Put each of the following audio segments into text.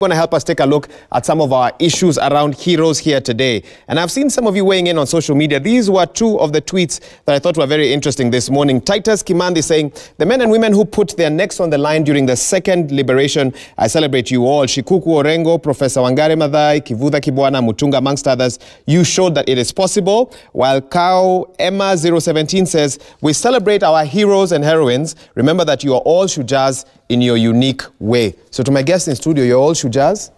Going to help us take a look at some of our issues around heroes here today. And I've seen some of you weighing in on social media. These were two of the tweets that I thought were very interesting this morning. Titus Kimandi saying, the men and women who put their necks on the line during the second liberation, I celebrate you all. Shikuku Orengo, Professor Wangare Maathai, Kivutha Kibwana, Mutunga, amongst others. You showed that it is possible. While Cow Emma 017 says, we celebrate our heroes and heroines. Remember that you are all Shujaas in your unique way. So to my guests in studio, you're all Shujaas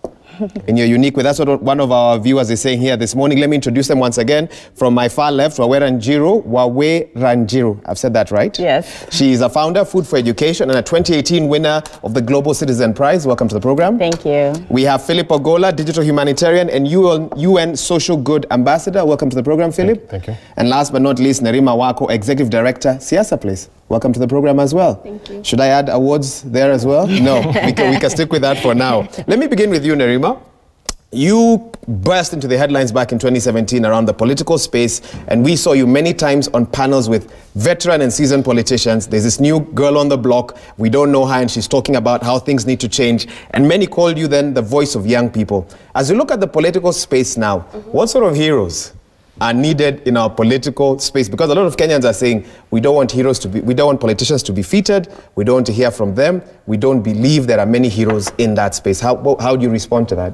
in your unique way. That's what one of our viewers is saying here this morning. Let me introduce them once again. From my far left, Wawe Ranjiru. I've said that right? Yes. She is a founder, Food for Education, and a 2018 winner of the Global Citizen Prize. Welcome to the program. Thank you. We have Philip Ogola, digital humanitarian and UN Social Good Ambassador. Welcome to the program, Philip. Thank you. And last but not least, Nerima Wako, Executive Director, Siasa Place. Welcome to the program as well. Thank you. Should I add awards there as well? No, we can stick with that for now. Let me begin with you, Nerima. You burst into the headlines back in 2017 around the political space, and we saw you many times on panels with veteran and seasoned politicians. There's this new girl on the block. We don't know her, and she's talking about how things need to change. And many called you then the voice of young people. As you look at the political space now, what sort of heroes are needed in our political space? Because a lot of Kenyans are saying we don't want politicians to be featured, we don't want to hear from them, we don't believe there are many heroes in that space. How do you respond to that?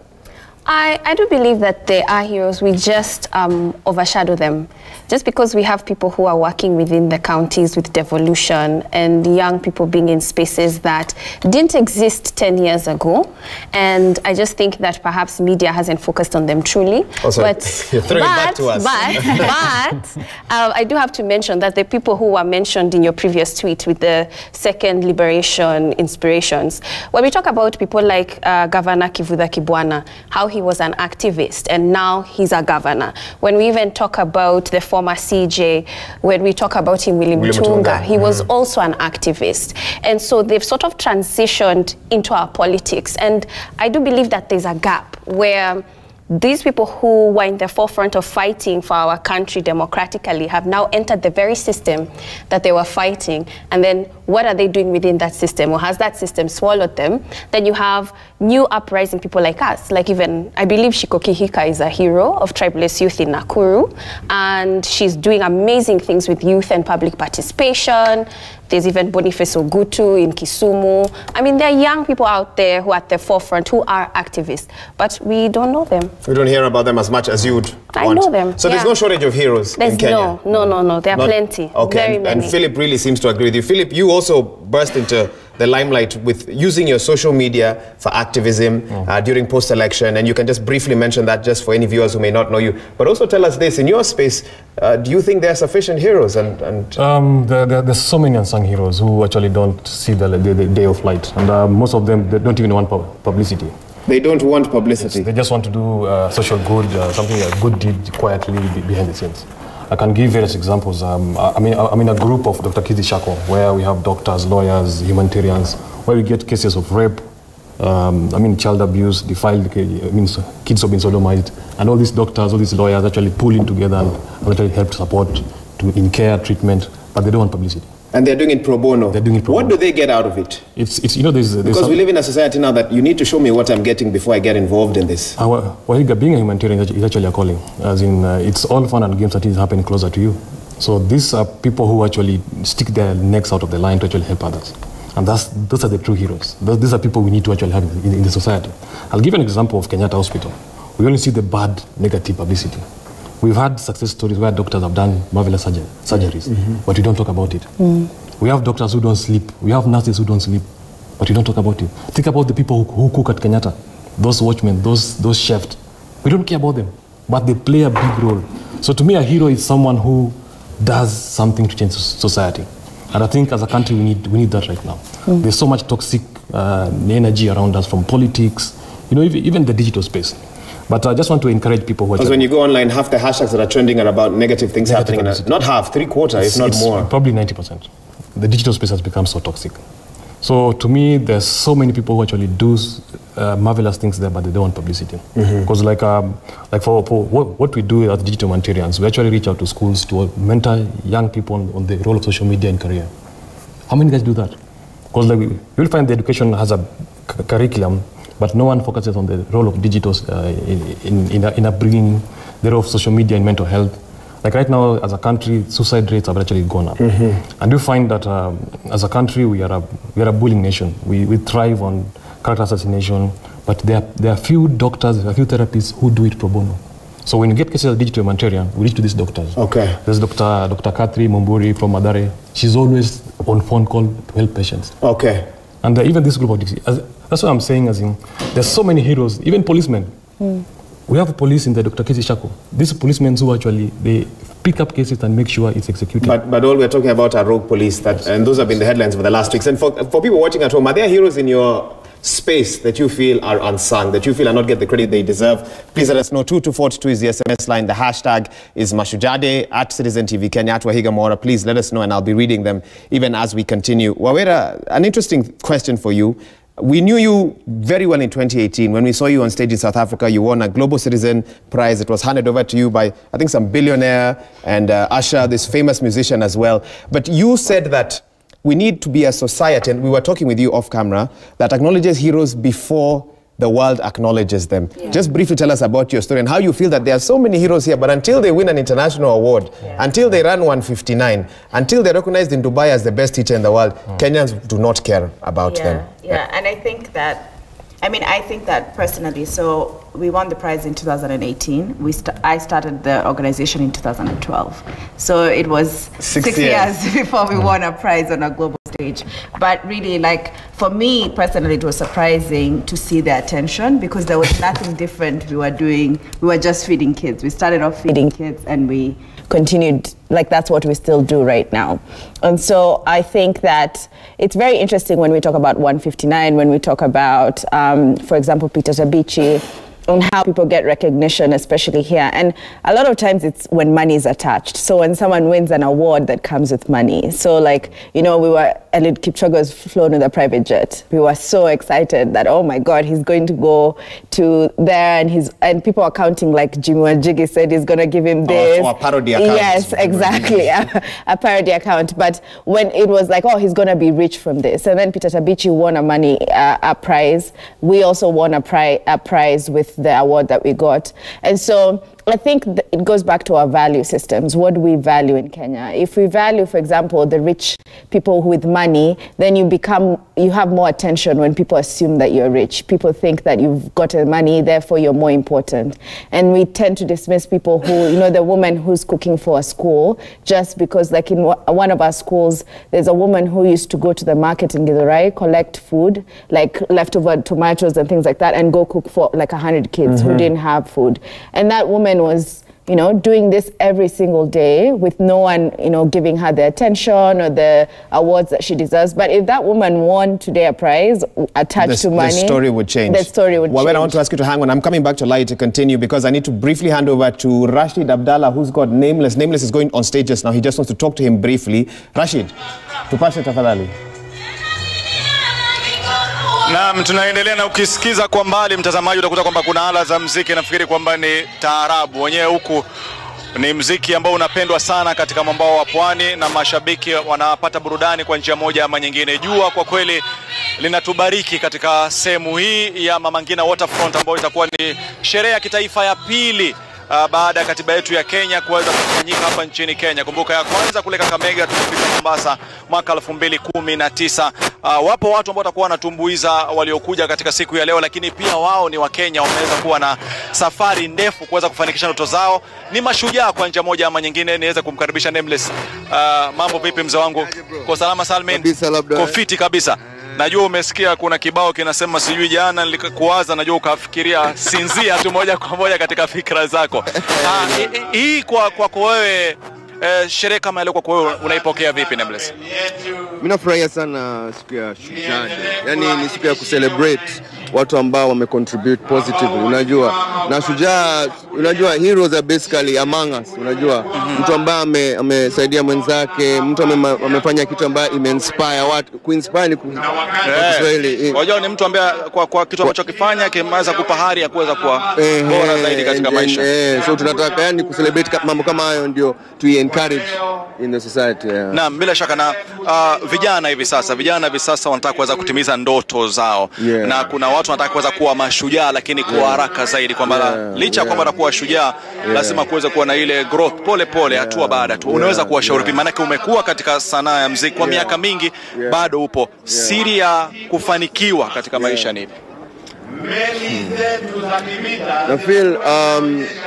I do believe that there are heroes. We just overshadow them. Just because we have people who are working within the counties with devolution and young people being in spaces that didn't exist 10 years ago. And I just think that perhaps media hasn't focused on them truly. Also, you're throwing back to us. But I do have to mention that the people who were mentioned in your previous tweet with the second liberation inspirations, when we talk about people like Governor Kivutha Kibwana, how he was an activist and now he's a governor. When we even talk about the former CJ, when we talk about him, William Mutunga, he was also an activist. And so they've sort of transitioned into our politics. And I do believe that there's a gap where these people who were in the forefront of fighting for our country democratically have now entered the very system that they were fighting. And then what are they doing within that system? Or has that system swallowed them? Then you have new uprising people like us. Like even, I believe Shikoki Hika is a hero of tribalist youth in Nakuru. And she's doing amazing things with youth and public participation. There's even Boniface Ogutu in Kisumu. I mean, there are young people out there who are at the forefront who are activists, but we don't know them. We don't hear about them as much as you would want. I know them. So there's no shortage of heroes in Kenya? No. There are plenty. Okay, very many. And Philip really seems to agree with you. Philip, you also burst into the limelight with using your social media for activism during post-election, and you can just briefly mention that just for any viewers who may not know you. But also tell us this, in your space, do you think there are sufficient heroes? There's so many unsung heroes who actually don't see the day of light, and most of them, they don't even want publicity. They don't want publicity? Yes, they just want to do social good, something a good deed quietly behind the scenes. I can give various examples. I'm in a group of Dr. Kizi Shako, where we have doctors, lawyers, humanitarians, where we get cases of rape, child abuse, defiled, kids have been sodomized, and all these doctors, all these lawyers actually pull in together and actually help support in care, treatment, but they don't want publicity. And they're doing it pro bono. They're doing it pro bono. What do they get out of it? There's because we live in a society now that you need to show me what I'm getting before I get involved in this. Being a humanitarian is actually a calling. As in, it's all fun and games that is happening closer to you. So these are people who actually stick their necks out of the line to actually help others. And those are the true heroes. These are people we need to actually have in the society. I'll give an example of Kenyatta Hospital. We only see the bad, negative publicity. We've had success stories where doctors have done marvelous surgeries, but we don't talk about it. We have doctors who don't sleep. We have nurses who don't sleep, but we don't talk about it. Think about the people who cook at Kenyatta, those watchmen, those chefs. We don't care about them, but they play a big role. So to me, a hero is someone who does something to change society. And I think as a country, we need that right now. There's so much toxic energy around us from politics, even the digital space. But I just want to encourage people who are... Because when you go online, half the hashtags that are trending are about negative things happening. Not half, 3/4, if not more. Probably 90%. The digital space has become so toxic. So to me, there's so many people who actually do marvelous things there, but they don't want publicity. Because for what we do as digital humanitarians, we actually reach out to schools to mentor young people on the role of social media in career. How many guys do that? Because you'll find the education has a curriculum but no one focuses on the role of digital in bringing the role of social media in mental health. Like right now, as a country, suicide rates have actually gone up. And we find that as a country, we are a bullying nation. We thrive on character assassination, but there are few doctors, there are few therapists who do it pro bono. So when you get cases of digital humanitarian, we reach to these doctors. Okay. There's Dr. Katri Mumburi from Madare. She's always on phone call to help patients. Okay. And even this group of that's what I'm saying, as in, there's so many heroes, even policemen. We have police in the Dr. Kesi Shako. These policemen who actually, they pick up cases and make sure it's executed. But all we're talking about are rogue police, and those have been the headlines for the last weeks. And for people watching at home, are there heroes in your space that you feel are unsung, that you feel are not get the credit they deserve? Please let us know. 22422 is the SMS line. The hashtag is Mashujaa at Citizen TV Kenya, at Wahiga Mora. Please let us know, and I'll be reading them even as we continue. Wawera, an interesting question for you. We knew you very well in 2018. When we saw you on stage in South Africa, you won a Global Citizen Prize. It was handed over to you by, I think, some billionaire and Usher, this famous musician as well. But you said that we need to be a society, and we were talking with you off camera, that acknowledges heroes before the world acknowledges them. Yeah. Just briefly tell us about your story and how you feel that there are so many heroes here, but until they win an international award, until they run 159, until they're recognized in Dubai as the best teacher in the world, Kenyans do not care about them. Yeah, and I think that, I think that personally, so we won the prize in 2018. I started the organization in 2012. So it was six years before we won a prize on a global stage. But really, like, for me personally, it was surprising to see the attention, because there was nothing different we were doing. We were just feeding kids. We started off feeding kids, and we continued, like, that's what we still do right now. And so I think that it's very interesting when we talk about 159, when we talk about, for example, Peter Tabichi, on how people get recognition, especially here. And a lot of times it's when money is attached. So when someone wins an award that comes with money. So, like, Eliud Kipchoge was flown with a private jet. We were so excited that, oh my God, he's going to go to there, and people are counting, like Jimmy Wanjigi said, he's going to give him this. Oh, a parody account. Yes, exactly, a parody account. But when it was like, oh, he's going to be rich from this. And then Peter Tabichi won a prize. We also won a prize with the award that we got. And so I think it goes back to our value systems. What do we value in Kenya? If we value, for example, the rich people with money, then you have more attention when people assume that you're rich. People think that you've got money, therefore you're more important. And we tend to dismiss people who, the woman who's cooking for a school, just because, like, in one of our schools, there's a woman who used to go to the market in Githurai, collect food, like leftover tomatoes and things like that, and go cook for like 100 kids who didn't have food. And that woman was, doing this every single day with no one, giving her the attention or the awards that she deserves. But if that woman won today a prize attached to money, the story would change. The story would change. Well, I want to ask you to hang on. I'm coming back to Lai to continue, because I need to briefly hand over to Rashid Abdallah, who's got Nameless. Nameless is going on stage just now. He just wants to talk to him briefly. Rashid, tupashe tafadhali. Naam, tunaendelea na ukisikiza kwa mbali mtazamaji utakuta kwamba kuna ala za muziki, nafikiri kwamba ni taarabu. Wenyewe huku ni muziki ambao unapendwa sana katika mwambao wa pwani, na mashabiki wanapata burudani kwa njia moja ama nyingine. Jua kwa kweli linatubariki katika sehemu hii ya Mama Ngina Waterfront, ambayo itakuwa ni sherehe ya kitaifa ya pili baada ya katiba yetu ya Kenya kuweza kufanyika hapa nchini Kenya. Kumbuka ya kwanza kule Kakamega, tulipita Mombasa mwaka 2019. Wapo watu ambao watakuwa wanatumbuiza waliokuja katika siku ya leo, lakini pia wao ni Wakenya, wameweza kuwa na safari ndefu kuweza kufanikisha ndoto zao. Ni mashujaa kwa njia moja ama nyingine. Niweze kumkaribisha Nameless. Mambo vipi mzee wangu? Kwa salama Salmin? Kofiti kabisa. Najua umesikia kuna kibao kinasema sijui jana nilikuwaza, najua ukafikiria sinzia tu moja kwa moja katika fikra zako. Hii kwa wewe sherehe kama leo kwa wewe unaipokea vipi Nameless? Mimi nafurahia sana siku ya Shujaa. Yaani ni siku ya kucelebrate watu ambao wamecontribute positively. Unajua, na shujaa, unajua heroes are basically among us. Unajua, mtu ambaye amesaidia mwenzake, mtu amefanya kitu ambaye imeinspire watu, kuinspire ni Kiswahili. Unajua ni mtu ambaye kwa kitu ambacho kifanya kimeweza kupa hari ya kuweza kuwa bora zaidi katika maisha. So tunataka yani kucelebrate mambo kama hayo, ndio to encourage in the society. Naam, bila shaka. Na vijana hivi sasa wanataka kuweza kutimiza ndoto zao. Na kuna watu watu wanataka kuweza kuwa mashujaa lakini kwa haraka zaidi, kwamba licha kwamba atakuwa shujaa lazima kuweza kuwa na ile growth pole pole, hatua baada tu. Unaweza kuwashauri maana yake umekuwa katika sanaa ya muziki kwa miaka mingi, bado upo. Siri ya kufanikiwa katika maisha ni ipi? Na feel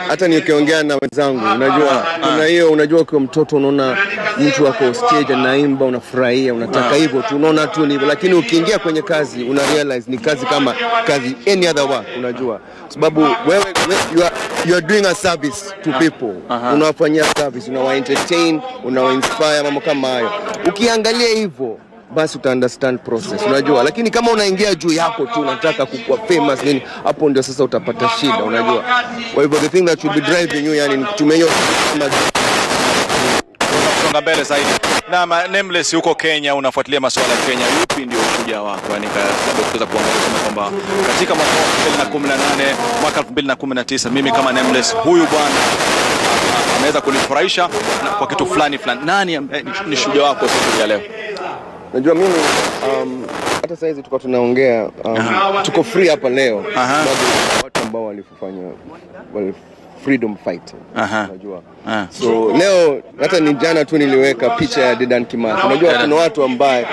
hata nikiongea na wenzangu, unajua kuna hiyo, unajua kwa mtoto unaona mtu wako stage anaimba, unafurahia, unataka hivyo tu, unaona tu hivyo, lakini ukiingia kwenye kazi una realize ni kazi kama kazi any other work, unajua sababu wewe you are doing a service to people. Unawafanyia service, unawa entertain, unawa inspire, mambo kama hayo. Ukiangalia hivyo basi uta understand process, unajua. Lakini kama unaingia juu yako tu unataka kuwa famous nini, hapo ndio sasa utapata shida, unajua. Kwa hivyo the thing that should be driving you yani ni kutumia hiyo kusonga mbele zaidi. Na Nameless huko Kenya, unafuatilia masuala ya Kenya, yupi ndio ushujaa wako? Yani kuweza kuangalia kwamba katika mwaka 2018 mwaka 2019 mimi kama Nameless, huyu bwana anaweza kunifurahisha kwa kitu fulani. Nani ni shujaa wako siku ya leo? Najua mimi hata sasa hizi tuko tunaongea tuko free hapa leo sababu watu ambao walifanya freedom fight, unajua. So leo hata ni jana tu niliweka picha ya Dedan Kimathi. Unajua kuna watu ambao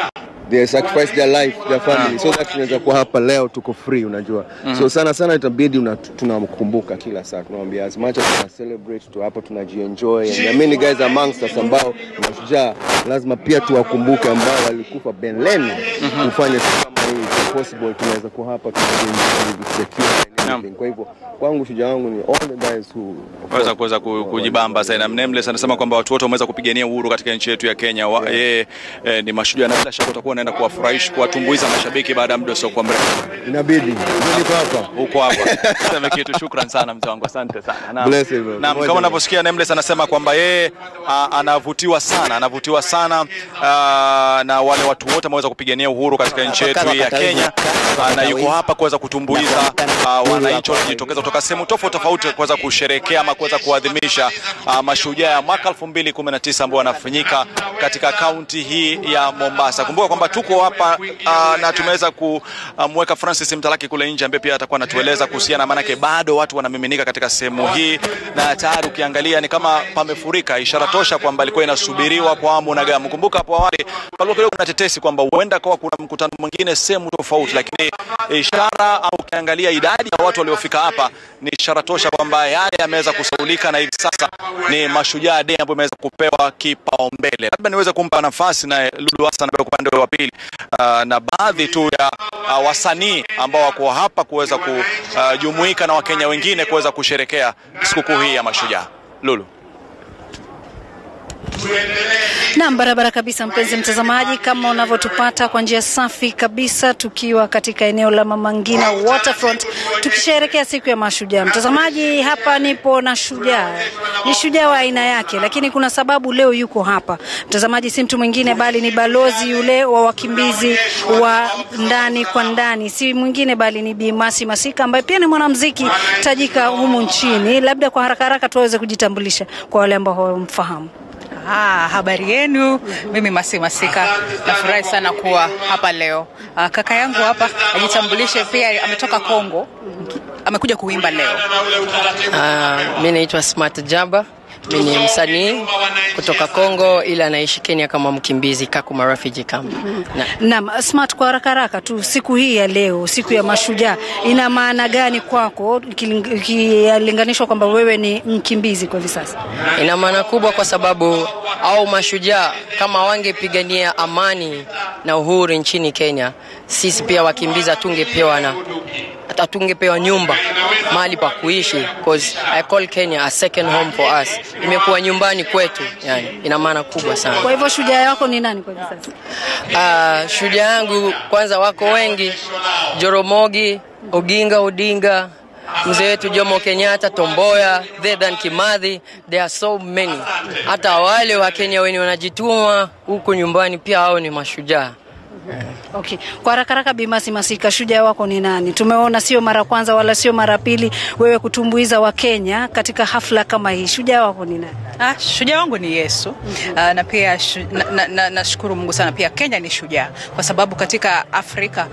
they sacrifice their life, their family, so that tunaweza kuwa hapa leo tuko free, unajua. So sana itabidi tunamkumbuka kila saa, tunamwambia as much as we celebrate tu hapo tunajienjoy, and I mean guys amongst us ambao mashujaa lazima pia tuwakumbuke ambao walikufa Benleni kufanya kama hii possible, tunaweza kuwa hapa tunajienjoy. Kwa hivyo kwangu shujaa wangu ni all the guys who kuweza kujibamba sana. Nameless anasema kwamba watu wote wameweza kupigania uhuru katika nchi yetu ya Kenya. Yeye ni mashujaa, na bila shaka utakuwa unaenda kuwafurahisha, kuwatumbuiza mashabiki baada ya muda sio kwa mrefu. Inabidi niko hapa, uko hapa. Sema kitu, shukrani sana mzee wangu, asante sana. Na kama unavyosikia Nameless anasema kwamba yeye anavutiwa sana na wale watu wote wameweza kupigania uhuru katika nchi yetu ya Kenya, na yuko hapa kuweza kutumbuiza wananchi waliojitokeza kutoka sehemu tofauti kuweza kusherehekea ama kuweza kuadhimisha mashujaa ya mwaka 2019 ambao wanafanyika katika kaunti hii ya Mombasa. Kumbuka kwamba tuko hapa na tumeweza kumweka Francis Mtalaki kule nje ambaye pia atakuwa anatueleza kuhusiana, maana yake bado watu wanamiminika katika sehemu hii na tayari ukiangalia ni kama pamefurika, ishara tosha kwamba ilikuwa inasubiriwa kwa hamu na gamu. Kumbuka hapo awali palikuwa kidogo kuna tetesi kwamba huenda kwa kuna mkutano mwingine sehemu tofauti, lakini ishara au ukiangalia idadi ya watu waliofika hapa ni ishara tosha kwamba yale yameweza kusaulika, na hivi sasa ni Mashujaa Day ambayo imeweza kupewa kipaumbele. Labda niweze kumpa nafasi na Lulu Hassan kwa upande wa pili na baadhi tu ya wasanii ambao wako hapa kuweza kujumuika na Wakenya wengine kuweza kusherehekea sikukuu hii ya Mashujaa. Lulu. Naam, barabara kabisa mpenzi mtazamaji, kama unavyotupata kwa njia safi kabisa tukiwa katika eneo la Mama Ngina Waterfront tukisherehekea siku ya Mashujaa. Mtazamaji, hapa nipo na shujaa. Ni shujaa wa aina yake, lakini kuna sababu leo yuko hapa. Mtazamaji, si mtu mwingine bali ni balozi yule wa wakimbizi wa ndani kwa ndani. Si mwingine bali ni Bi Masi Masika ambaye pia ni mwanamuziki tajika humu nchini. Labda kwa haraka tuweze kujitambulisha kwa wale ambao hawamfahamu. Habari yenu, mimi Masi Masika, nafurahi sana kuwa hapa leo. Kaka yangu hapa ajitambulishe pia, ametoka Kongo, amekuja kuimba leo. Mimi naitwa Smart Jaba, mimi ni msanii kutoka Kongo ila naishi Kenya kama mkimbizi Kakuma refugee camp. Naam, Smart, kwa haraka tu, siku hii ya leo, siku ya Mashujaa, ina maana gani kwako ikilinganishwa kwamba wewe ni mkimbizi kwa hivi sasa? Ina maana kubwa kwa sababu au mashujaa kama wangepigania amani na uhuru nchini Kenya, sisi pia wakimbizi tungepewa nyumba, mahali pa kuishi, because I call Kenya a second home for us. Imekuwa nyumbani kwetu, yani ina maana kubwa sana. Kwa hivyo shujaa yako ni nani kwa hivi sasa? Shujaa yangu kwanza wako wengi, Joromogi, Odinga, mzee wetu Jomo Kenyatta, Tomboya, Dedan Kimathi, there are so many. Hata wale wa Kenya wenye wanajituma huko nyumbani pia hao ni mashujaa. Okay. Kwa haraka Bi Masika, shujaa wako ni nani? Tumeona sio mara kwanza wala sio mara pili wewe kutumbuiza wa Kenya katika hafla kama hii. Shujaa wako ni nani? Shujaa wangu ni Yesu. Na pia nashukuru Mungu sana pia Kenya ni shujaa kwa sababu katika Afrika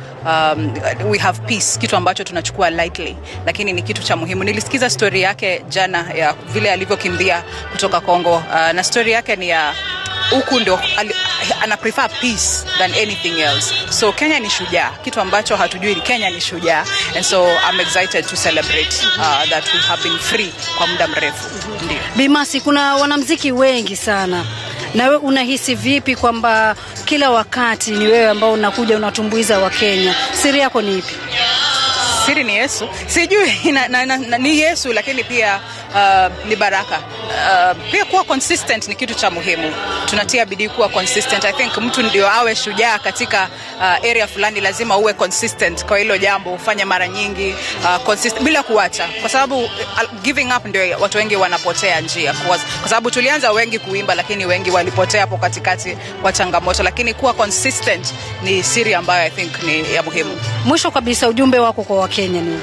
we have peace, kitu ambacho tunachukua lightly, lakini ni kitu cha muhimu. Nilisikiza story yake jana ya vile alivyokimbia kutoka Kongo, na story yake ni ya huku ndio ana prefer peace than anything else. So Kenya ni shujaa, kitu ambacho hatujui ni Kenya ni shujaa, and so I'm excited to celebrate that we have been free kwa muda mrefu. Ndio. Bi Masi, kuna wanamuziki wengi sana. Na wewe unahisi vipi kwamba kila wakati ni wewe ambao unakuja unatumbuiza wa Kenya? Siri yako ni ipi? Siri ni Yesu. Sijui ni Yesu, lakini pia ni baraka. Pia kuwa consistent ni kitu cha muhimu. Tunatia bidii kuwa consistent. I think mtu ndio awe shujaa katika area fulani, lazima uwe consistent kwa hilo jambo, ufanye mara nyingi, consistent bila kuacha. Kwa sababu giving up ndio watu wengi wanapotea njia. Kwa sababu tulianza wengi kuimba, lakini wengi walipotea hapo katikati kwa changamoto, lakini kuwa consistent ni siri ambayo I think ni ya muhimu. Mwisho kabisa, ujumbe wako kwa Wakenya ni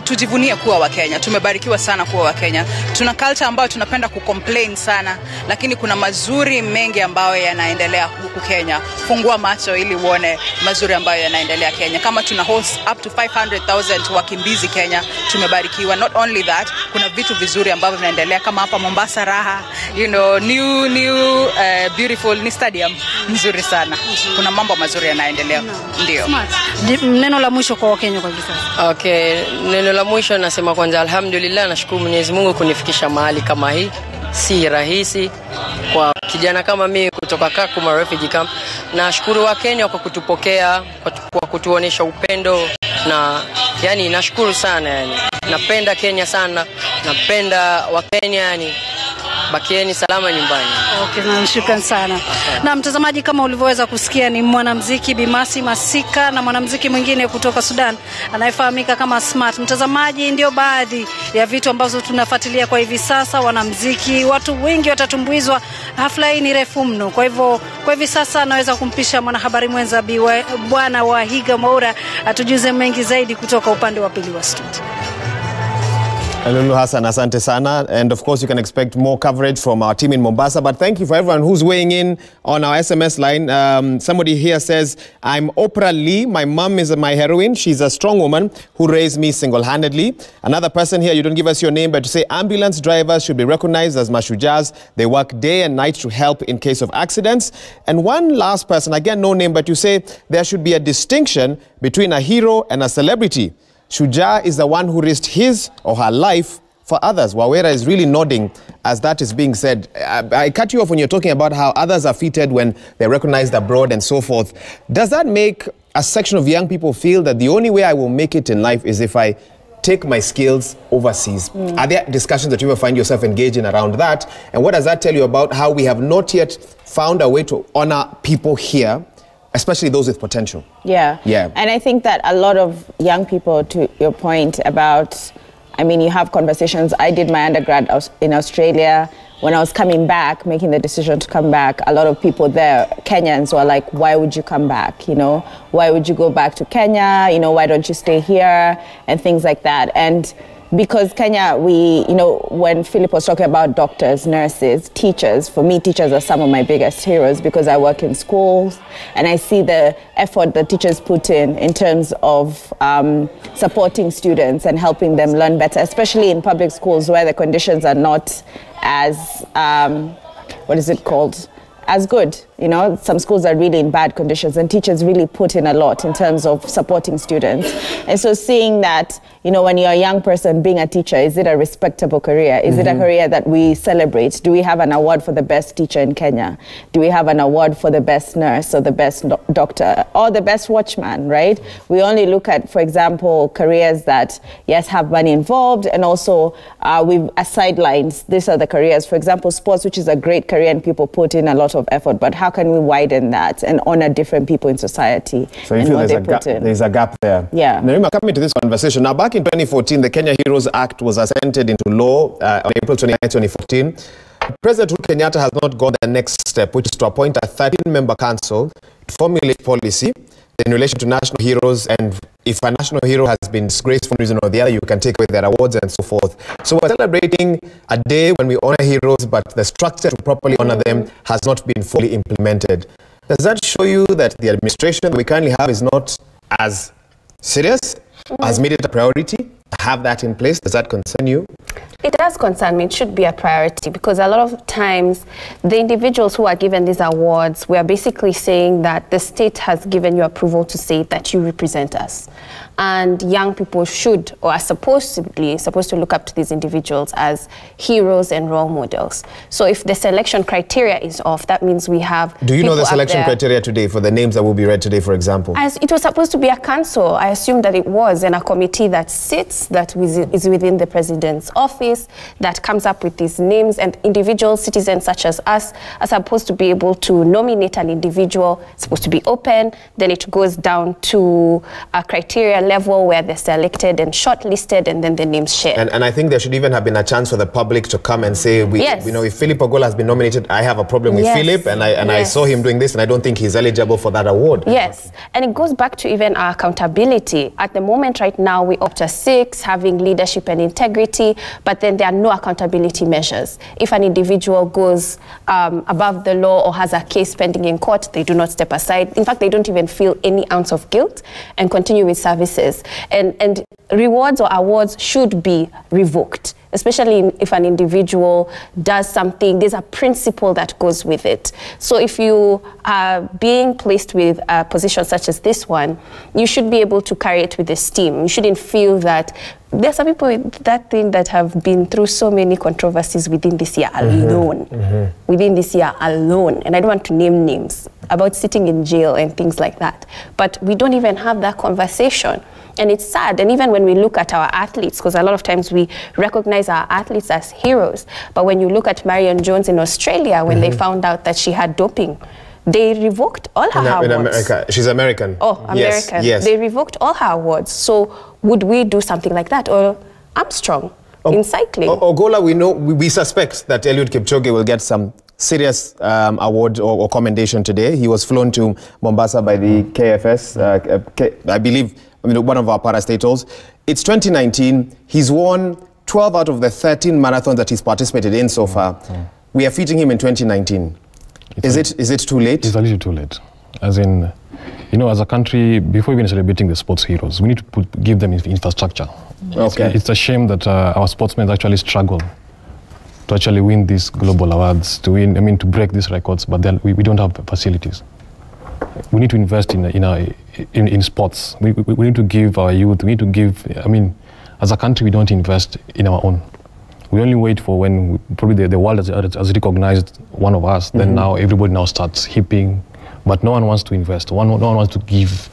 tujivunie kuwa wa Kenya. Tumebarikiwa sana kuwa wa Kenya. Tuna culture ambayo tunapenda kucomplain sana, lakini kuna mazuri mengi ambayo yanaendelea huku Kenya. Fungua macho ili uone mazuri ambayo yanaendelea Kenya. Kama tuna host up to 500,000 wakimbizi Kenya, tumebarikiwa. Not only that, kuna vitu vizuri ambavyo vinaendelea kama hapa Mombasa Raha, new beautiful ni stadium nzuri sana. Kuna mambo mazuri yanaendelea. Ndio. Neno la mwisho kwa Wakenya kwa hivi sasa. Okay, neno la mwisho nasema kwanza alhamdulillah, nashukuru Mwenyezi Mungu kunifikisha mahali kama hii. Si rahisi kwa kijana kama mimi kutoka Kakuma refugee camp. Nashukuru wa Kenya kwa kutupokea, kwa kutuonesha upendo, na yani nashukuru sana yani. Napenda Kenya sana, napenda wa Kenya yani. Bakieni salama nyumbani. Okay, na shukrani sana. Na mtazamaji, kama ulivyoweza kusikia, ni mwanamuziki Bi Masika na mwanamuziki mwingine kutoka Sudan anayefahamika kama Smart. Mtazamaji, ndio baadhi ya vitu ambazo tunafuatilia kwa hivi sasa. Wanamuziki, watu wengi watatumbuizwa. Hafla hii ni refu mno. Kwa hivyo kwa hivi sasa naweza kumpisha mwanahabari mwenza Bwana Wahiga Mwaura atujuze mengi zaidi kutoka upande wa pili wa studio. Lulu Hassan, asante sana. And of course, you can expect more coverage from our team in Mombasa. But thank you for everyone who's weighing in on our SMS line. Somebody here says, I'm Oprah Lee. My mom is my heroine. She's a strong woman who raised me single-handedly. Another person here, you don't give us your name, but to say ambulance drivers should be recognized as Mashujaas. They work day and night to help in case of accidents. And one last person, again, no name, but you say there should be a distinction between a hero and a celebrity. Shujaa is the one who risked his or her life for others. Wawera is really nodding as that is being said. I cut you off when you're talking about how others are feted when they're recognized abroad and so forth. Does that make a section of young people feel that the only way I will make it in life is if I take my skills overseas? Are there discussions that you ever find yourself engaged in around that? And what does that tell you about how we have not yet found a way to honor people here, especially those with potential? Yeah. And I think that a lot of young people, to your point about, I mean, you have conversations. I did my undergrad in Australia. When I was coming back, making the decision to come back, a lot of people there, Kenyans, were like, why would you come back? You know, why would you go back to Kenya? You know, why don't you stay here? And things like that. And because Kenya, when Philip was talking about doctors, nurses, teachers, for me, teachers are some of my biggest heroes because I work in schools and I see the effort that teachers put in terms of supporting students and helping them learn better, especially in public schools where the conditions are not as, as good. You know, some schools are really in bad conditions and teachers really put in a lot in terms of supporting students. And so seeing that, you know, when you're a young person being a teacher, is it a respectable career? Is it a career that we celebrate? Do we have an award for the best teacher in Kenya? Do we have an award for the best nurse or the best doctor or the best watchman, right? We only look at, for example, careers that, yes, have money involved and also we've sidelines. These are the careers. For example, sports, which is a great career and people put in a lot of effort, but how can we widen that and honor different people in society? So you feel there's a gap there? Yeah. Nerima, coming to this conversation. Now, back in 2014, the Kenya Heroes Act was assented into law on April 29, 2014. President Uhuru Kenyatta has not gone the next step, which is to appoint a 13-member council to formulate policy in relation to national heroes, and if a national hero has been disgraced for one reason or the other, you can take away their awards and so forth. So we're celebrating a day when we honor heroes, but the structure to properly honor them has not been fully implemented. Does that show you that the administration that we currently have is not as serious, has made it a priority to have that in place? Does that concern you? It does concern me. It should be a priority, because a lot of times the individuals who are given these awards, we are basically saying that the state has given you approval to say that you represent us. And young people should, or are supposed to look up to these individuals as heroes and role models. So if the selection criteria is off, that means we have... Do you know the selection criteria today for the names that will be read today, for example? As it was supposed to be a council. I assume that it was, and a committee that sits, that is within the president's office, that comes up with these names, and individual citizens such as us are supposed to be able to nominate an individual. It's supposed to be open, then it goes down to a criteria level where they're selected and shortlisted, and then the names shared. And I think there should even have been a chance for the public to come and say, yes, you know, if Philip Ogola has been nominated, I have a problem with Philip, and I saw him doing this, and I don't think he's eligible for that award. Yes, and it goes back to even our accountability. At the moment right now, we opt to 6, having leadership and integrity, but then there are no accountability measures. If an individual goes above the law or has a case pending in court, they do not step aside. In fact, they don't even feel any ounce of guilt and continue with services. And rewards or awards should be revoked, especially if an individual does something. There's a principle that goes with it. So if you are being placed with a position such as this one, you should be able to carry it with esteem. You shouldn't feel that there are some people with that thing that have been through so many controversies within this year alone. Within this year alone. And I don't want to name names about sitting in jail and things like that. But we don't even have that conversation. And it's sad. And even when we look at our athletes, because a lot of times we recognize our athletes as heroes, but when you look at Marion Jones in Australia, when they found out that she had doping, they revoked all her awards. In America. She's American. Oh, American. Yes. They revoked all her awards. So would we do something like that? Or Armstrong in cycling? Ogola, we suspect that Eliud Kipchoge will get some serious award or commendation today. He was flown to Mombasa by the KFS, I believe, one of our parastatals. It's 2019. He's won 12 out of the 13 marathons that he's participated in so far. We are featuring him in 2019. Is it too late? It's a little too late. As in, you know, as a country, before even celebrating the sports heroes, we need to give them infrastructure. Okay. It's a shame that our sportsmen actually struggle to actually win these global awards, to break these records, but then we don't have facilities. We need to invest in sports. We need to give our youth, we need to give, as a country, we don't invest in our own. We only wait for when probably the world has recognized one of us, then now everybody now starts hipping, but no one wants to invest. No one wants to give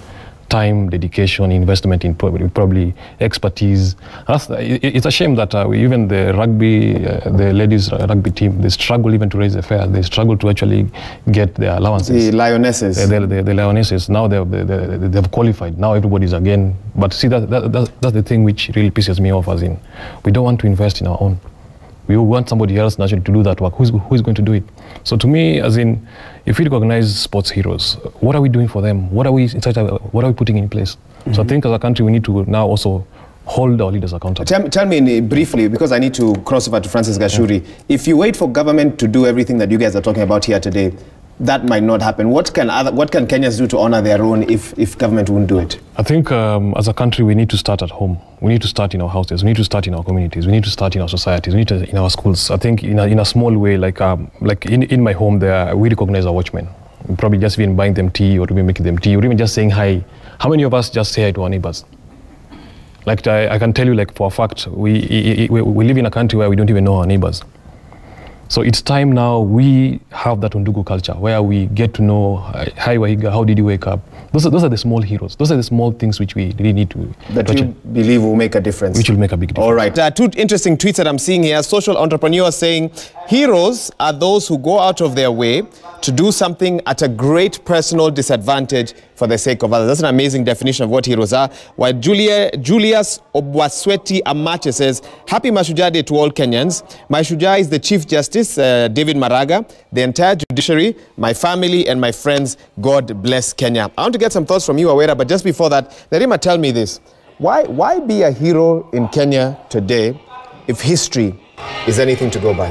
time, dedication, investment in probably expertise. It's a shame that even the rugby, the ladies rugby team, they struggle even to raise the fare. They struggle to actually get their allowances. The Lionesses. The Lionesses. Now they've qualified. Now everybody's again. But see, that's the thing which really pisses me off, as in, we don't want to invest in our own. We want somebody else naturally to do that work. Who's going to do it? So to me, as in, if we recognize sports heroes, what are we doing for them? What are we putting in place? So I think as a country, we need to now also hold our leaders accountable. Tell me briefly, because I need to cross over to Francis Gashuri. If you wait for government to do everything that you guys are talking about here today, that might not happen. What can Kenyans do to honor their own if government won't do it? I think as a country, we need to start at home. We need to start in our houses. We need to start in our communities. We need to start in our societies. We need to in our schools. I think in a small way, like in my home, we recognize our watchmen. Probably just even buying them tea, or even making them tea, or even just saying hi. How many of us just say hi to our neighbors? Like I can tell you, like for a fact, we live in a country where we don't even know our neighbors. So it's time now we have that Undugu culture where we get to know, hi Wahiga, how did you wake up? Those are the small heroes. Those are the small things which we really need to... That you believe will make a difference. Which will make a big difference. All right. There are two interesting tweets that I'm seeing here. Social entrepreneurs saying, heroes are those who go out of their way to do something at a great personal disadvantage for the sake of others. That's an amazing definition of what heroes are. While Julius Obwasweti Amache says, happy Mashujaa Day to all Kenyans. Mashujaa is the Chief Justice, David Maraga, the entire judiciary, my family and my friends. God bless Kenya. I want to get some thoughts from you, Awera, but just before that, Nerima, tell me this. Why be a hero in Kenya today if history is anything to go by?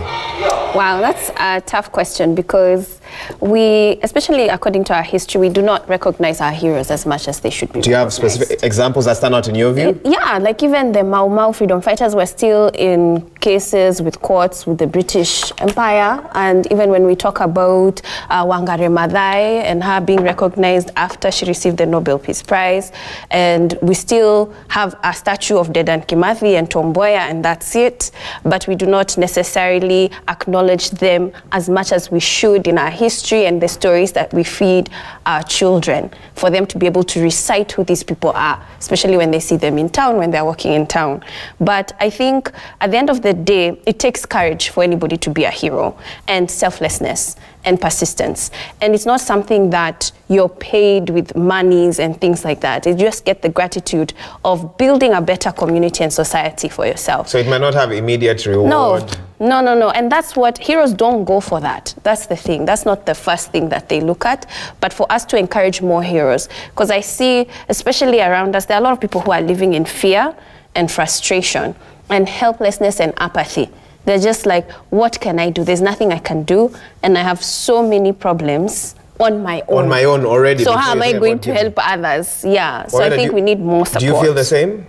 Wow, that's a tough question because we, especially according to our history, we do not recognize our heroes as much as they should be. Do you have specific examples that stand out in your view? Yeah, like even the Mau Mau freedom fighters were still in cases with courts with the British Empire. And even when we talk about Wangari Maathai and her being recognized after she received the Nobel Peace Prize, and we still have a statue of Dedan Kimathi and Tom Mboya, and that's it. But we do not necessarily acknowledge them as much as we should in our history and the stories that we feed our children, for them to be able to recite who these people are, especially when they see them in town, when they're walking in town. But I think at the end of the day, it takes courage for anybody to be a hero, and selflessness and persistence. And it's not something that you're paid with monies and things like that. You just get the gratitude of building a better community and society for yourself. So it might not have immediate reward. No. And that's what heroes don't go for that. That's the thing. That's not the first thing that they look at. But for us to encourage more heroes, because I see, especially around us, there are a lot of people who are living in fear and frustration and helplessness and apathy. They're just like, what can I do? There's nothing I can do, and I have so many problems on my own. On my own already. So how am I going to help others? Yeah, so I think we need more support. Do you feel the same?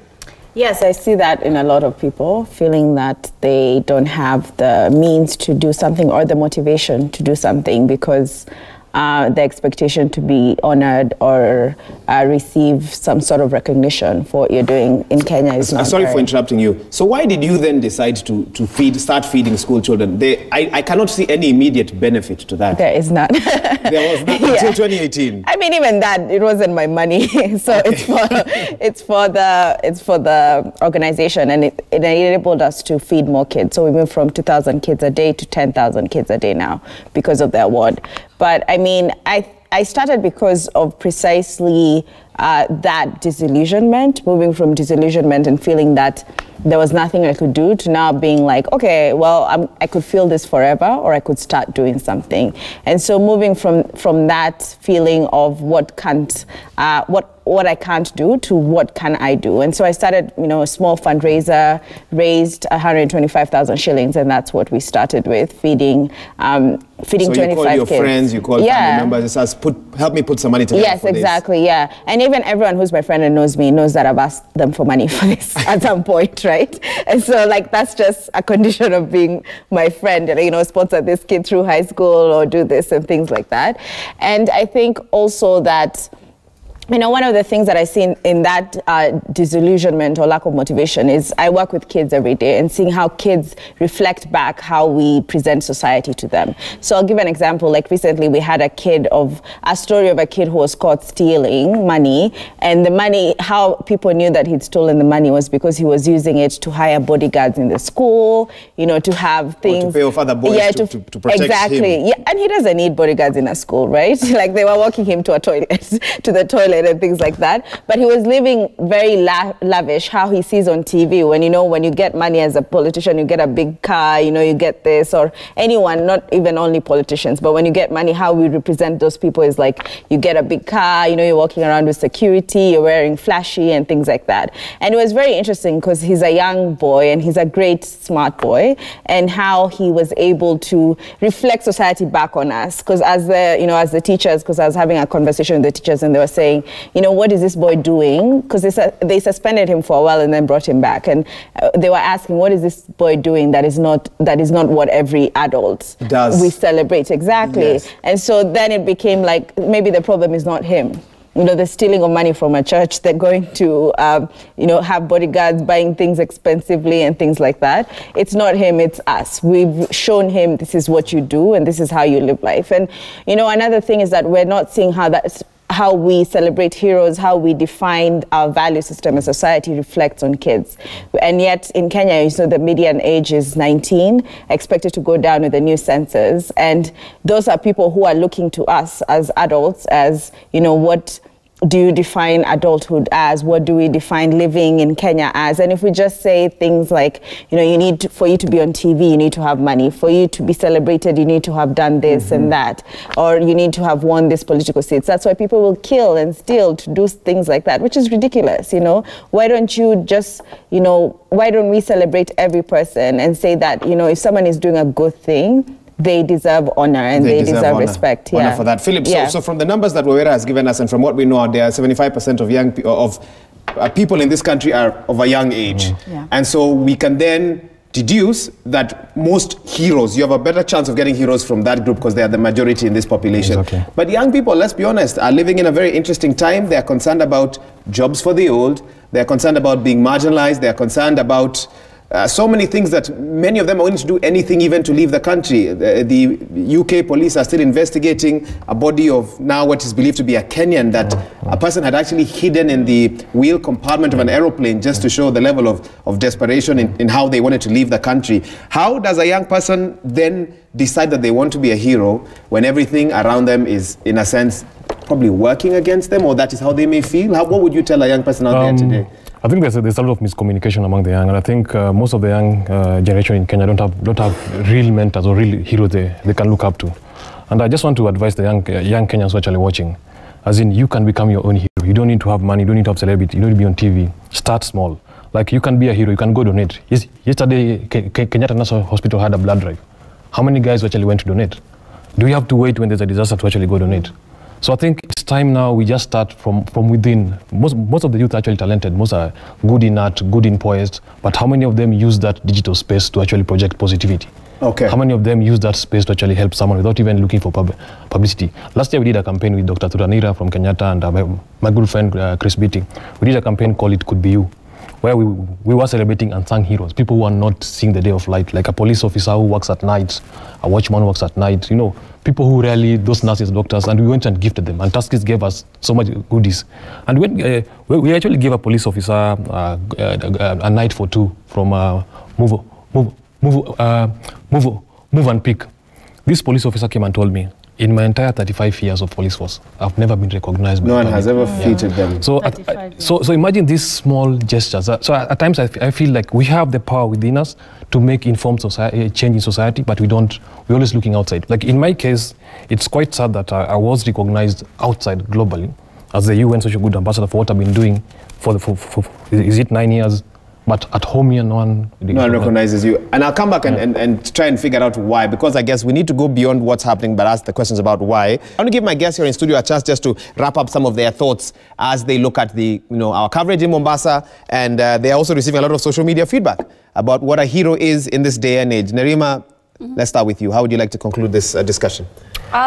Yes, I see that in a lot of people, feeling that they don't have the means to do something or the motivation to do something because the expectation to be honored or receive some sort of recognition for what you're doing in Kenya is not Sorry for interrupting you. So why did you then decide to start feeding school children? I cannot see any immediate benefit to that. There is none. There was none until 2018. I mean, even that, it wasn't my money. So okay. it's for the organization, and it enabled us to feed more kids. So we moved from 2,000 kids a day to 10,000 kids a day now because of the award. But I mean, I started because of precisely that disillusionment, moving from disillusionment and feeling that there was nothing I could do to now being like, okay, well, I could feel this forever, or I could start doing something. And so moving from that feeling of what I can't do to what can I do. And so I started, a small fundraiser, raised 125,000 shillings, and that's what we started with, feeding 25 kids. So you call your friends, you call family members, it says, help me put some money together. Yes, exactly, yeah. And even everyone who's my friend and knows me knows that I've asked them for money for this at some point, right? And so that's just a condition of being my friend, sponsor this kid through high school or do this and things like that. And I think also that one of the things that I see in that disillusionment or lack of motivation is I work with kids every day and seeing how kids reflect back how we present society to them. So I'll give an example. Like recently we had a story of a kid who was caught stealing money, and the money, how people knew that he'd stolen the money was because he was using it to hire bodyguards in the school, to have things. Or to pay off other boys to protect him. Exactly. Yeah, and he doesn't need bodyguards in a school, right? Like they were walking him to the toilet and things like that. But he was living very lavish, how he sees on TV when you get money as a politician, you get a big car, you get this, or anyone, not even only politicians, but when you get money, how we represent those people is like you get a big car, you're walking around with security, you're wearing flashy and things like that. And it was very interesting because he's a young boy and he's a great smart boy, and how he was able to reflect society back on us. Because as the teachers, because I was having a conversation with the teachers and they were saying, what is this boy doing? Because they suspended him for a while and then brought him back, and they were asking, what is this boy doing that is not what every adult does? We celebrate, exactly. Yes. And so then it became like maybe the problem is not him. The stealing of money from a church, they're going to, have bodyguards buying things expensively and things like that. It's not him, it's us. We've shown him this is what you do and this is how you live life. And, another thing is that we're not seeing how we celebrate heroes, how we define our value system as society reflects on kids. And yet in Kenya, the median age is 19, expected to go down with the new census. And those are people who are looking to us as adults as, what do you define adulthood as? What do we define living in Kenya as? And if we just say things like, you know, for you to be on TV, you need to have money. For you to be celebrated, you need to have done this and that. Or you need to have won this political seats. That's why people will kill and steal to do things like that, which is ridiculous, you know. Why don't you just, you know, why don't we celebrate every person and say that, you know, if someone is doing a good thing, they deserve honor and they deserve respect. Honor for that. Philip, so from the numbers that Wawera has given us and from what we know out there, 75% of young people in this country are of a young age. And so we can then deduce that most heroes, you have a better chance of getting heroes from that group because they are the majority in this population. But young people, let's be honest, are living in a very interesting time. They are concerned about jobs for the old. They are concerned about being marginalized. They are concerned about so many things that many of them are willing to do anything even to leave the country. The UK police are still investigating a body of now what is believed to be a Kenyan that a person had actually hidden in the wheel compartment of an aeroplane just to show the level of desperation in how they wanted to leave the country. How does a young person then decide that they want to be a hero when everything around them is, in a sense, probably working against them, or that is how they may feel? What would you tell a young person out there today? I think there's a lot of miscommunication among the young, and I think most of the young generation in Kenya don't have real mentors or real heroes they can look up to. And I just want to advise the young Kenyans who are actually watching, as in, you can become your own hero. You don't need to have money, you don't need to have celebrity, you don't need to be on TV. Start small. Like, you can be a hero, you can go donate. Yesterday, Kenyatta National Hospital had a blood drive. How many guys actually went to donate? Do we have to wait when there's a disaster to actually go donate? So I think it's time now we just start from within. Most of the youth are actually talented. Most are good in art, good in poets. But how many of them use that digital space to actually project positivity? How many of them use that space to actually help someone without even looking for publicity? Last year we did a campaign with Dr. Turanira from Kenyatta and my good friend Chris Beatty. We did a campaign called It Could Be You, where we were celebrating unsung heroes, people who are not seeing the day of light, like a police officer who works at night, a watchman who works at night, you know, people who rarely, those nurses, doctors, and we went and gifted them, and Tuskys gave us so much goodies. And when, we actually gave a police officer a night for two from Move and Pick. This police officer came and told me, in my entire 35 years of police force, I've never been recognized. No one has ever featured them. So, so imagine these small gestures. So at times I feel like we have the power within us to make informed change in society, but we're always looking outside. Like in my case, it's quite sad that I was recognized outside globally as the UN Social Good Ambassador for what I've been doing for is it 9 years? But at home here, no one recognizes you. And I'll come back and try and figure out why, because I guess we need to go beyond what's happening, but ask the questions about why. I want to give my guests here in studio a chance just to wrap up some of their thoughts as they look at our coverage in Mombasa, and they are also receiving a lot of social media feedback about what a hero is in this day and age. Nerima, let's start with you. How would you like to conclude this discussion?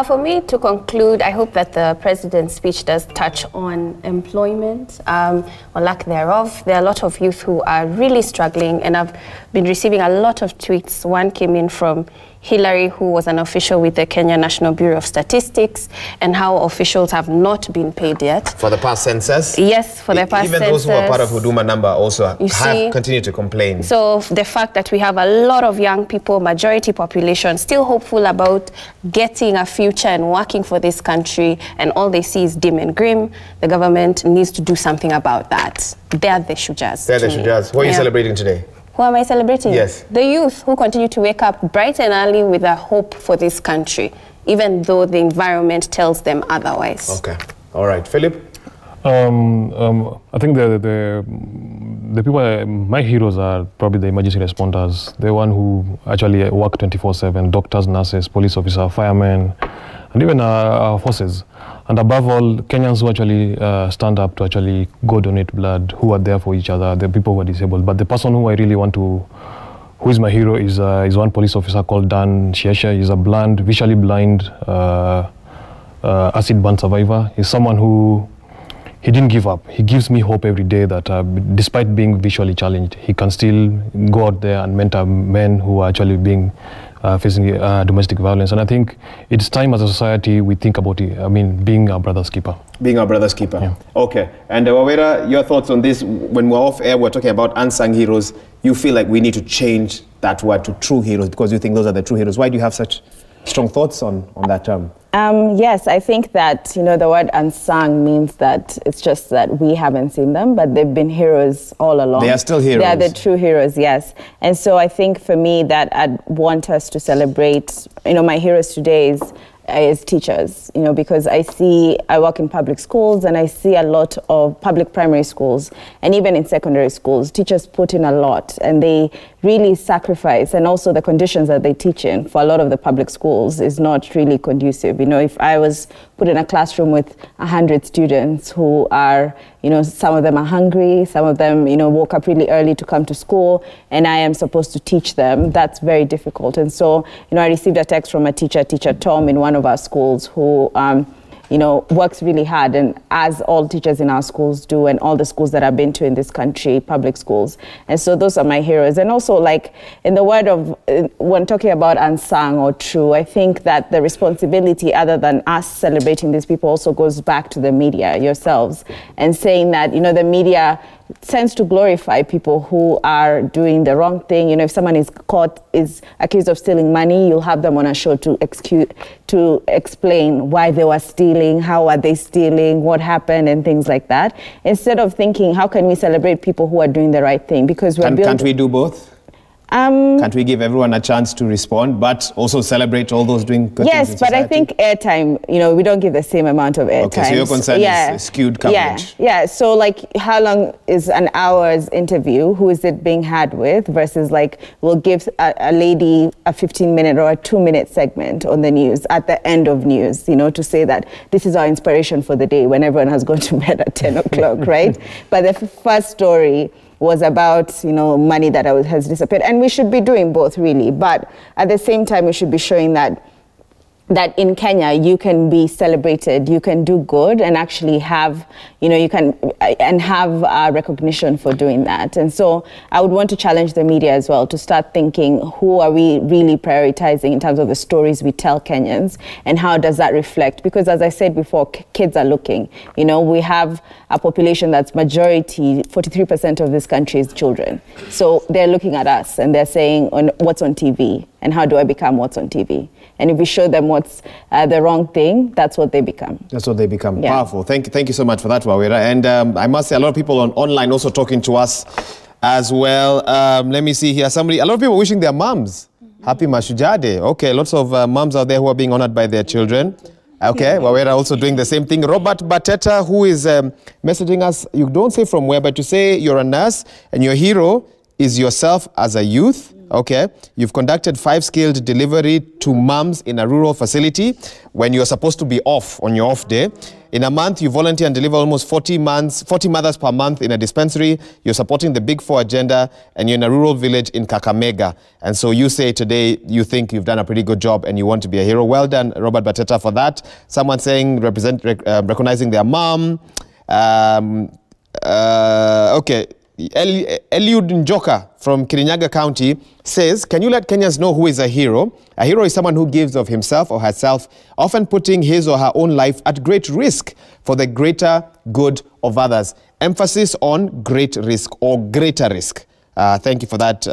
For me to conclude, I hope that the president's speech does touch on employment or lack thereof. There are a lot of youth who are really struggling, and I've been receiving a lot of tweets. One came in from Hillary, who was an official with the Kenya National Bureau of Statistics, and how officials have not been paid yet. For the past census? Yes, for the past census. Even those who are part of Huduma number also have continued to complain. So the fact that we have a lot of young people, majority population, still hopeful about getting a future and working for this country, and all they see is dim and grim, the government needs to do something about that. They're the Shujaas. They're the Shujaas. Who are you celebrating today? Who am I celebrating? Yes. The youth who continue to wake up bright and early with a hope for this country, even though the environment tells them otherwise. Okay. All right. Philip? I think the people, my heroes are probably the emergency responders, the one who actually work 24/7, doctors, nurses, police officers, firemen, and even our forces. And above all, Kenyans who actually stand up to actually go donate blood, who are there for each other, the people who are disabled. But the person who I really want to, who is my hero, is one police officer called Dan Shiesha. He's a visually blind acid burn survivor. He's someone who, he didn't give up. He gives me hope every day that despite being visually challenged, he can still go out there and mentor men who are actually facing domestic violence. And I think it's time as a society we think about it. I mean, being our brother's keeper. Being our brother's keeper. Yeah. Okay. And Wawera, your thoughts on this? When we're off air, we're talking about unsung heroes. You feel like we need to change that word to true heroes because you think those are the true heroes. Why do you have such strong thoughts on that term? Yes, I think that, you know, the word unsung means that it's just that we haven't seen them, but they've been heroes all along. They are still heroes. They are the true heroes, yes. And so I think for me that I'd want us to celebrate, you know, my heroes today is teachers, you know, because I work in public schools and I see a lot of public primary schools and even in secondary schools, teachers put in a lot and they really sacrifice, and also the conditions that they teach in for a lot of the public schools is not really conducive. You know, if I was put in a classroom with 100 students who are, you know, some of them are hungry, some of them, you know, woke up really early to come to school, and I am supposed to teach them, that's very difficult. And so, you know, I received a text from a teacher, Teacher Tom, in one of our schools who, you know, works really hard, and as all teachers in our schools do, and all the schools that I've been to in this country, public schools. And so those are my heroes. And also, like, in the word of, when talking about unsung or true, I think that the responsibility, other than us celebrating these people, also goes back to the media, yourselves, and saying that, you know, the media tends to glorify people who are doing the wrong thing. You know, if someone is accused of stealing money, you'll have them on a show to explain why they were stealing, how are they stealing, what happened, and things like that. Instead of thinking, how can we celebrate people who are doing the right thing? Because can't we do both? Can't we give everyone a chance to respond, but also celebrate all those doing good things in society? I think airtime, you know, we don't give the same amount of airtime. Okay, so your concern is skewed coverage. Yeah, so like how long is an hour's interview? Who is it being had with? Versus like we'll give a lady a 15-minute or a 2-minute segment on the news at the end of news, you know, to say that this is our inspiration for the day when everyone has gone to bed at 10 o'clock, right? But the first story was about, you know, money that has disappeared. And we should be doing both, really. But at the same time, we should be showing that in Kenya, you can be celebrated, you can do good and actually have, you know, you can, and have recognition for doing that. And so I would want to challenge the media as well to start thinking, who are we really prioritizing in terms of the stories we tell Kenyans, and how does that reflect? Because as I said before, kids are looking. You know, we have a population that's majority, 43% of this country is children. So they're looking at us and they're saying, what's on TV? And how do I become what's on TV? And if we show them what's the wrong thing, that's what they become. That's what they become. Yeah. Powerful. Thank you so much for that, Wawira. And I must say, a lot of people online also talking to us as well. Let me see here. A lot of people wishing their moms happy Mashujaa Day. Okay, lots of moms out there who are being honored by their children. Okay, Wawira also doing the same thing. Robert Bateta, who is messaging us, you don't say from where, but to say you're a nurse and your hero is yourself as a youth. Okay, you've conducted 5-skilled delivery to mums in a rural facility when you're supposed to be off on your off day. In a month, you volunteer and deliver almost 40 mothers per month in a dispensary. You're supporting the Big 4 agenda, and you're in a rural village in Kakamega. And so you say today you think you've done a pretty good job and you want to be a hero. Well done, Robert Bateta, for that. Someone saying recognizing their mom. Okay. Eliud Njoka from Kirinyaga County says, can you let Kenyans know who is a hero? A hero is someone who gives of himself or herself, often putting his or her own life at great risk for the greater good of others. Emphasis on great risk or greater risk. Thank you for that.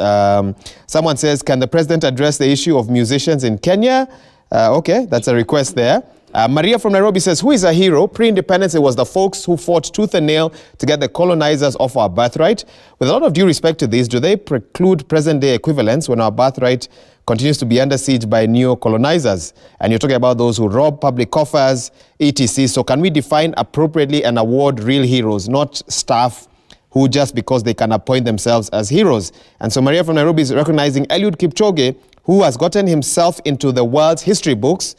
Someone says, can the president address the issue of musicians in Kenya? Okay, that's a request there. Maria from Nairobi says, who is a hero? Pre-independence, it was the folks who fought tooth and nail to get the colonizers off our birthright. With a lot of due respect to this, do they preclude present-day equivalents when our birthright continues to be under siege by neo-colonizers? And you're talking about those who rob public coffers, etc. So can we define appropriately and award real heroes, not staff who just because they can appoint themselves as heroes? And so Maria from Nairobi is recognizing Eliud Kipchoge, who has gotten himself into the world's history books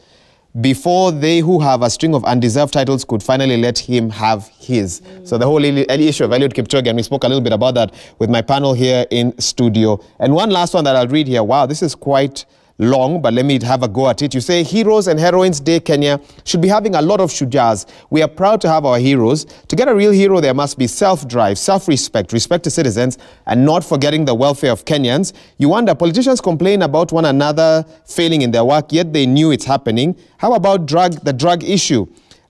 before they who have a string of undeserved titles could finally let him have his. So the whole issue of Eliud Kipchoge, and we spoke a little bit about that with my panel here in studio. And one last one that I'll read here. Wow, this is quite long, but let me have a go at it. You say, Heroes and Heroines Day Kenya should be having a lot of shujaas. We are proud to have our heroes. To get a real hero, there must be self-drive, self-respect, respect to citizens, and not forgetting the welfare of Kenyans. You wonder, politicians complain about one another failing in their work, yet they knew it's happening. How about the drug issue?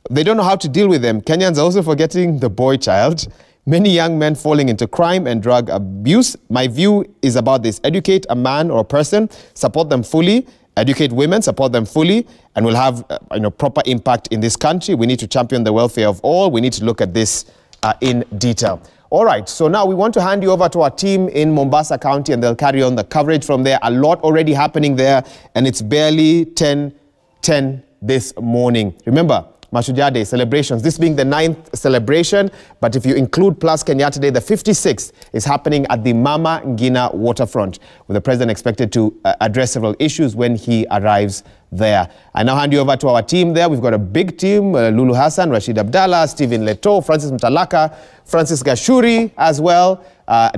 They don't know how to deal with them. Kenyans are also forgetting the boy child. Many young men falling into crime and drug abuse. My view is about this. Educate a man or a person, support them fully, educate women, support them fully, and will have proper impact in this country. We need to champion the welfare of all. We need to look at this in detail. All right, so now we want to hand you over to our team in Mombasa County, and they'll carry on the coverage from there. A lot already happening there, and it's barely 10:10 this morning. Remember, Mashujaa Day celebrations, this being the 9th celebration, but if you include Plus Kenyatta Day, the 56th is happening at the Mama Ngina waterfront, with the president expected to address several issues when he arrives there. I now hand you over to our team there. We've got a big team, Lulu Hassan, Rashid Abdallah, Stephen Leto, Francis Mtalaka, Francis Gashuri as well,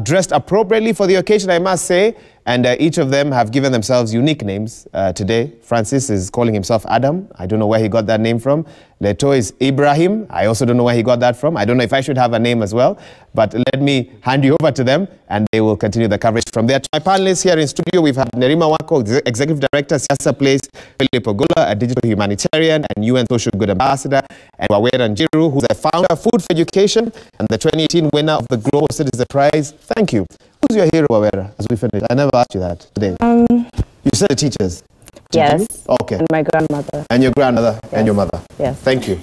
dressed appropriately for the occasion, I must say. And each of them have given themselves unique names today. Francis is calling himself Adam. I don't know where he got that name from. Leto is Ibrahim. I also don't know where he got that from. I don't know if I should have a name as well. But let me hand you over to them, and they will continue the coverage from there. To my panelists here in studio, we've had Nerima Wako, Executive Director, Siasa Place, Philip Ogola, a digital humanitarian and UN Social Good Ambassador, and Wawera Njiru, who's the founder of Food for Education and the 2018 winner of the Global Citizen Prize. Thank you. Who's your hero, Wawera, as we finish? I never asked you that today. You said the teachers. Yes. Okay. And my grandmother. And your grandmother. Yes. And your mother. Yes. Thank you.